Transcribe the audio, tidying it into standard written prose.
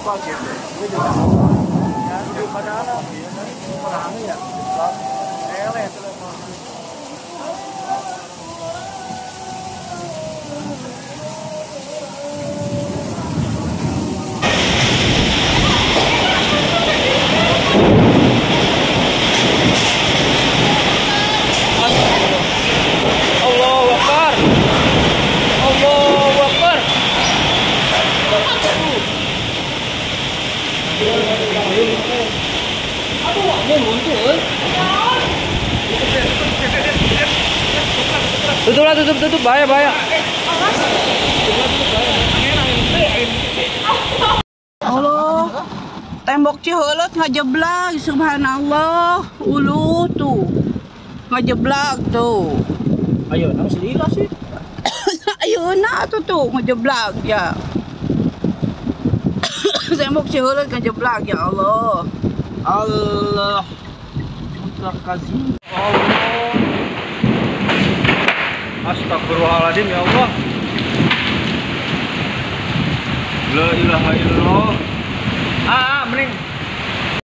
lupa gitu. Gue juga ya duduk pada alam ya kan. Rame ya. Ele itu. Allahu Akbar. Allahu Akbar. Aduh, mau muncul. Tutup, bahaya. Allah, tembok Ciheuleuh ngajeblak, subhanallah. Ulu tuh ngajeblak tuh. Ayo, nang selila sih. Ayeuna tuh ngajeblak ya. Tembok Ciheuleuh ngajeblak ya Allah. Allah. Mutakazim. Allah. Astagfirullahaladzim ya Allah. La ilaha illallah. Mending